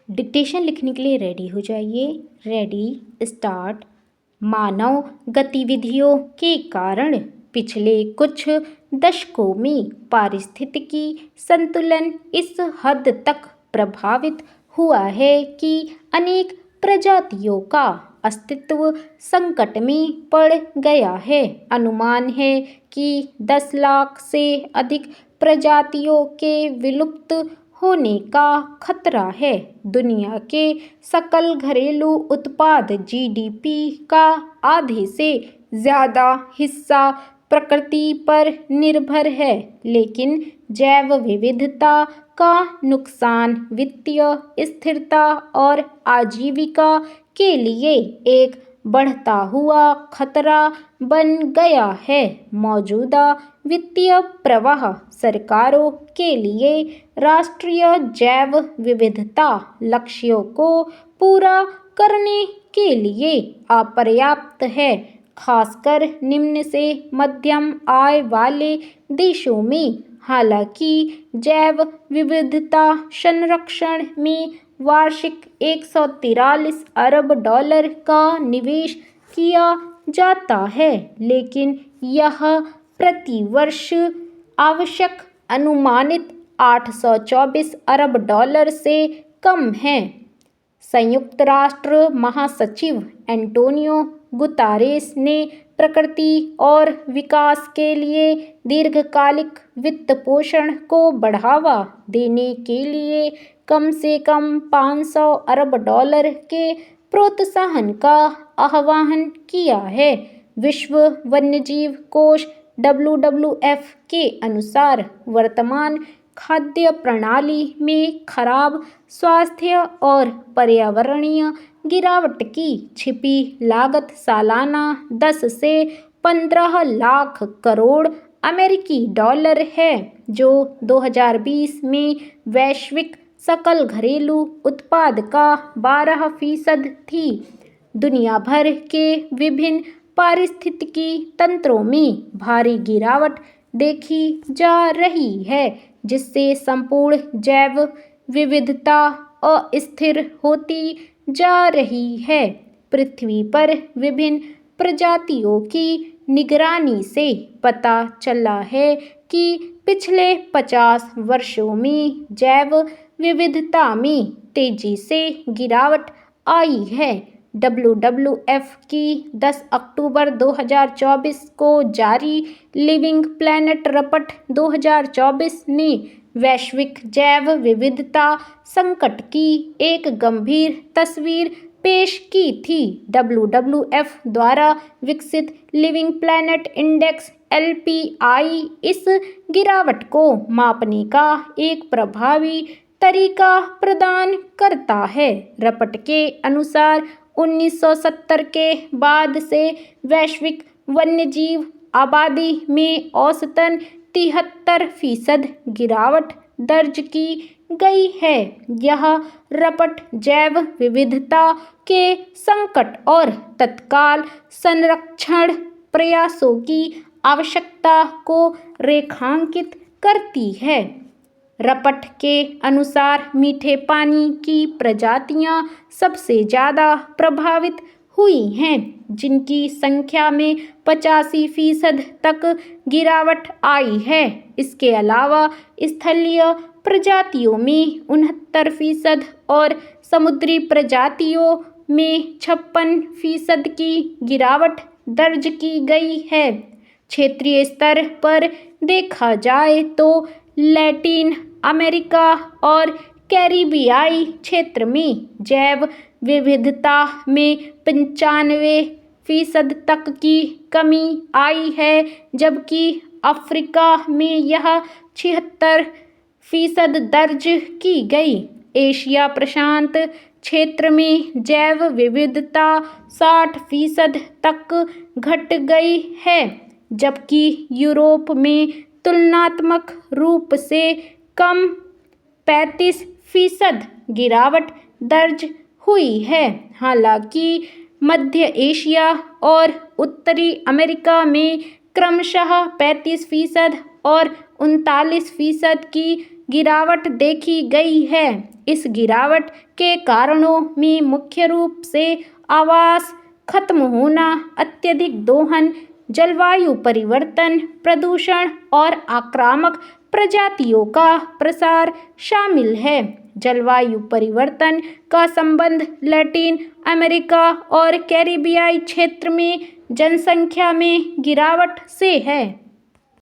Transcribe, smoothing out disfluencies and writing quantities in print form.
Dictation लिखने के लिए रेडी हो जाइए। Ready, start. मानव गतिविधियों के कारण पिछले कुछ दशकों में पारिस्थितिकी संतुलन इस हद तक प्रभावित हुआ है कि अनेक प्रजातियों का अस्तित्व संकट में पड़ गया है। अनुमान है कि 10 लाख से अधिक प्रजातियों के विलुप्त होने का खतरा है। दुनिया के सकल घरेलू उत्पाद जीडीपी का आधे से ज़्यादा हिस्सा प्रकृति पर निर्भर है, लेकिन जैव विविधता का नुकसान वित्तीय स्थिरता और आजीविका के लिए एक बढ़ता हुआ खतरा बन गया है। मौजूदा वित्तीय प्रवाह सरकारों के लिए राष्ट्रीय जैव विविधता लक्ष्यों को पूरा करने के लिए अपर्याप्त है, खासकर निम्न से मध्यम आय वाले देशों में। हालांकि जैव विविधता संरक्षण में वार्षिक 143 अरब डॉलर का निवेश किया जाता है, लेकिन यह प्रतिवर्ष आवश्यक अनुमानित 824 अरब डॉलर से कम है। संयुक्त राष्ट्र महासचिव एंटोनियो गुतारेस ने प्रकृति और विकास के लिए दीर्घकालिक वित्त पोषण को बढ़ावा देने के लिए कम से कम 500 अरब डॉलर के प्रोत्साहन का आह्वान किया है। विश्व वन्यजीव कोष WWF के अनुसार वर्तमान खाद्य प्रणाली में खराब स्वास्थ्य और पर्यावरणीय गिरावट की छिपी लागत सालाना 10 से 15 लाख करोड़ अमेरिकी डॉलर है, जो 2020 में वैश्विक सकल घरेलू उत्पाद का 12% थी। दुनिया भर के विभिन्न पारिस्थितिकी तंत्रों में भारी गिरावट देखी जा रही है, जिससे संपूर्ण जैव विविधता अस्थिर होती जा रही है। पृथ्वी पर विभिन्न प्रजातियों की निगरानी से पता चला है कि पिछले 50 वर्षों में जैव विविधता में तेजी से गिरावट आई है। WWF की 10 अक्टूबर 2024 को जारी लिविंग प्लैनेट रिपोर्ट 2024 ने वैश्विक जैव विविधता संकट की एक गंभीर तस्वीर पेश की थी। WWF द्वारा विकसित लिविंग प्लैनेट इंडेक्स LPI इस गिरावट को मापने का एक प्रभावी तरीका प्रदान करता है। रिपोर्ट के अनुसार 1970 के बाद से वैश्विक वन्यजीव आबादी में औसतन 73% गिरावट दर्ज की गई है। यह रिपोर्ट जैव विविधता के संकट और तत्काल संरक्षण प्रयासों की आवश्यकता को रेखांकित करती है। रिपोर्ट के अनुसार मीठे पानी की प्रजातियां सबसे ज़्यादा प्रभावित हुई हैं, जिनकी संख्या में 85% तक गिरावट आई है। इसके अलावा स्थलीय प्रजातियों में 69% और समुद्री प्रजातियों में 56% की गिरावट दर्ज की गई है। क्षेत्रीय स्तर पर देखा जाए तो लैटिन अमेरिका और कैरिबियाई क्षेत्र में जैव विविधता में 95% तक की कमी आई है, जबकि अफ्रीका में यह 76% दर्ज की गई। एशिया प्रशांत क्षेत्र में जैव विविधता 60% तक घट गई है, जबकि यूरोप में तुलनात्मक रूप से कम 35% गिरावट दर्ज हुई है। हालांकि मध्य एशिया और उत्तरी अमेरिका में क्रमशः 35% और 39% की गिरावट देखी गई है। इस गिरावट के कारणों में मुख्य रूप से आवास खत्म होना, अत्यधिक दोहन, जलवायु परिवर्तन, प्रदूषण और आक्रामक प्रजातियों का प्रसार शामिल है। जलवायु परिवर्तन का संबंध लैटिन अमेरिका और कैरिबियाई क्षेत्र में जनसंख्या में गिरावट से है।